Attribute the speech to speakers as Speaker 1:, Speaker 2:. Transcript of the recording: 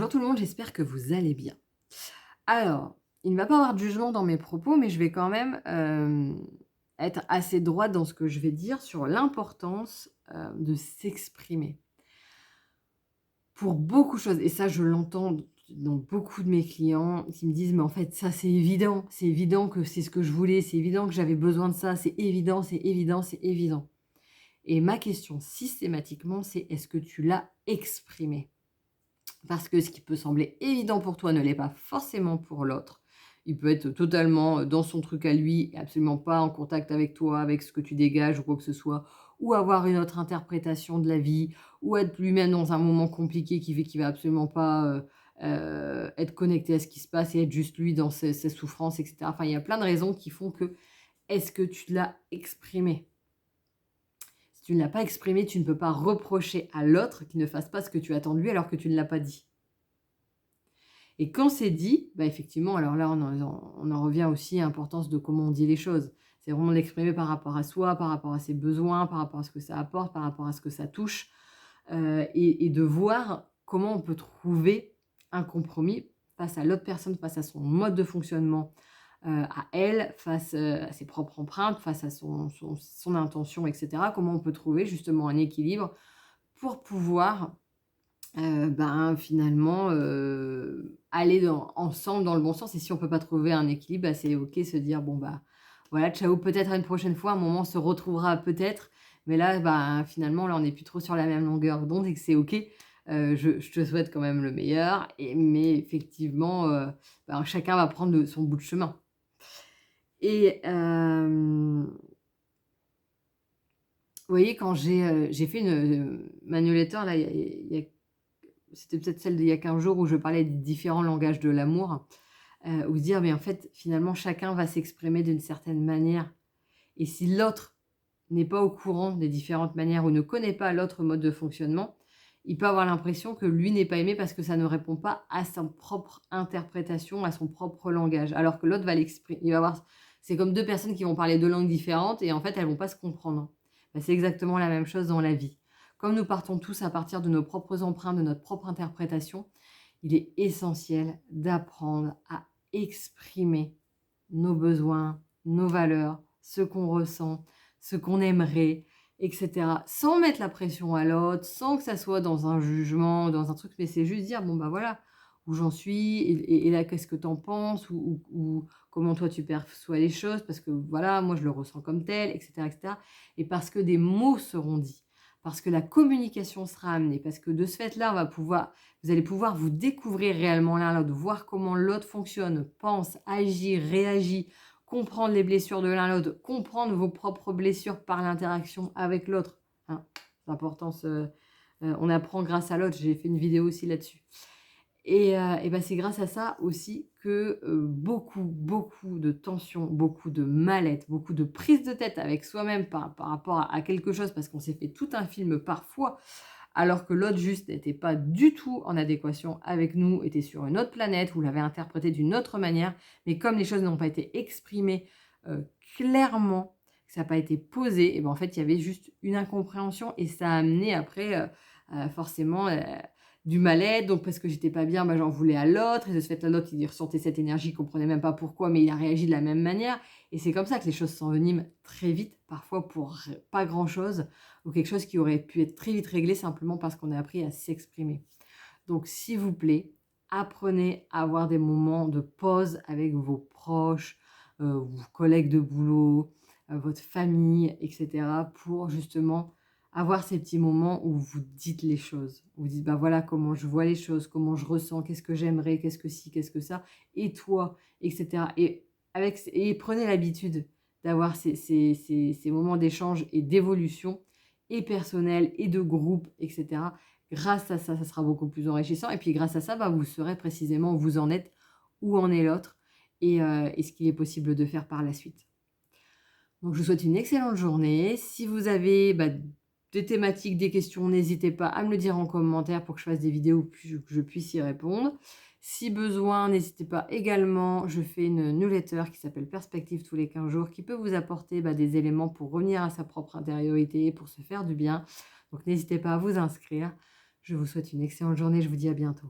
Speaker 1: Bonjour tout le monde, j'espère que vous allez bien. Alors, il ne va pas y avoir de jugement dans mes propos, mais je vais quand même, être assez droite dans ce que je vais dire sur l'importance, de s'exprimer. Pour beaucoup de choses et ça je l'entends dans beaucoup de mes clients qui me disent: «Mais en fait ça c'est évident que c'est ce que je voulais, c'est évident que j'avais besoin de ça, c'est évident, c'est évident, c'est évident». Et ma question systématiquement c'est: «Est-ce que tu l'as exprimé?» Parce que ce qui peut sembler évident pour toi ne l'est pas forcément pour l'autre. Il peut être totalement, dans son truc à lui et absolument pas en contact avec toi, avec ce que tu dégages ou quoi que ce soit, ou avoir une autre interprétation de la vie, ou être lui-même dans un moment compliqué qui fait qu'il va absolument pas, être connecté à ce qui se passe et être juste lui dans ses souffrances et cetera. Enfin, il y a plein de raisons qui font que est-ce que tu l'as exprimé? Si tu ne l'as pas exprimé, tu ne peux pas reprocher à l'autre qu'il ne fasse pas ce que tu attends de lui alors que tu ne l'as pas dit. Et quand c'est dit, bah, effectivement, alors là, on en revient aussi à l'importance de comment on dit les choses. C'est vraiment de l'exprimer par rapport à soi, par rapport à ses besoins, par rapport à ce que ça apporte, par rapport à ce que ça touche, et de voir comment on peut trouver un compromis face à l'autre personne, face à son mode de fonctionnement, à elle, face, à ses propres empreintes, face à son intention et cetera. Comment on peut trouver justement un équilibre pour pouvoir ben, finalement, aller ensemble dans le bon sens et si on peut pas trouver un équilibre, bah, c'est OK, se dire: «Bon, bah, voilà, ciao, peut-être à une prochaine fois, un moment on se retrouvera peut-être, mais là, bah, finalement, là, on n'est plus trop sur la même longueur d'onde et que c'est OK». Je te souhaite quand même le meilleur mais effectivement, ben, chacun va prendre son bout de chemin et vous voyez, quand j'ai fait ma newsletter là, il y a c'était peut-être celle d'il y a 15 jours où je parlais des différents langages de l'amour, où se dire: «Mais en fait, finalement, chacun va s'exprimer d'une certaine manière» et si l'autre n'est pas au courant des différentes manières ou ne connaît pas l'autre mode de fonctionnement, il peut avoir l'impression que lui n'est pas aimé parce que ça ne répond pas à sa propre interprétation, à son propre langage. Alors que l'autre va l'exprimer, il va avoir c'est comme 2 personnes qui vont parler 2 langues différentes et en fait, elles vont pas se comprendre. Bah, c'est exactement la même chose dans la vie. Comme nous partons tous à partir de nos propres empreintes, de notre propre interprétation, il est essentiel d'apprendre à exprimer nos besoins, nos valeurs, ce qu'on ressent, ce qu'on aimerait et cetera. Sans mettre la pression à l'autre, sans que ça soit dans un jugement, dans un truc, mais c'est juste dire: «Bon, bah, voilà, où j'en suis et là, qu'est-ce que tu en penses? Ou comment toi tu perçois les choses? Parce que voilà, moi je le ressens comme tel» et cetera et parce que des mots seront dits, parce que la communication sera amenée, parce que de ce fait-là, vous allez pouvoir vous découvrir réellement l'un l'autre, voir comment l'autre fonctionne, pense, agit, réagit, comprendre les blessures de l'un l'autre, comprendre vos propres blessures par l'interaction avec l'autre, hein. L'importance, on apprend grâce à l'autre, j'ai fait une vidéo aussi là-dessus. Et bah, c'est grâce à ça aussi que, beaucoup de tensions, beaucoup de mal-être, beaucoup de prise de tête avec soi-même par rapport à quelque chose parce qu'on s'est fait tout un film parfois, alors que l'autre juste n'était pas du tout en adéquation avec nous, était sur une autre planète ou l'avait interprété d'une autre manière. Mais comme les choses n'ont pas été exprimées, clairement, que ça n'a pas été posé et ben, en fait, il y avait juste une incompréhension et ça a amené après, forcément, du mal-être. Donc parce que j'étais pas bien, bah, j'en voulais à l'autre et de ce fait là, l'autre, il ressentait cette énergie, il comprenait même pas pourquoi, mais il a réagi de la même manière et c'est comme ça que les choses s'enveniment très vite, parfois pour pas grand-chose ou quelque chose qui aurait pu être très vite réglé simplement parce qu'on a appris à s'exprimer. Donc s'il vous plaît, apprenez à avoir des moments de pause avec vos proches, vos collègues de boulot, votre famille et cetera pour justement avoir ces petits moments où vous dites les choses. Vous dites: «Bah, voilà comment je vois les choses, comment je ressens, qu'est-ce que j'aimerais, qu'est-ce que ci, qu'est-ce que ça et toi?» et cetera et prenez l'habitude d'avoir ces moments d'échange et d'évolution et personnels et de groupe et cetera. Grâce à ça, ça sera beaucoup plus enrichissant et puis grâce à ça, bah, vous saurez précisément où vous en êtes, où en est l'autre et ce qu'il est possible de faire par la suite. Donc je vous souhaite une excellente journée. Si vous avez, bah, des thématiques, des questions, n'hésitez pas à me le dire en commentaire pour que je fasse des vidéos où que je puisse y répondre. Si besoin, n'hésitez pas également, je fais une newsletter qui s'appelle Perspective tous les 15 jours qui peut vous apporter, bah, des éléments pour revenir à sa propre intériorité, pour se faire du bien. Donc n'hésitez pas à vous inscrire. Je vous souhaite une excellente journée, je vous dis à bientôt.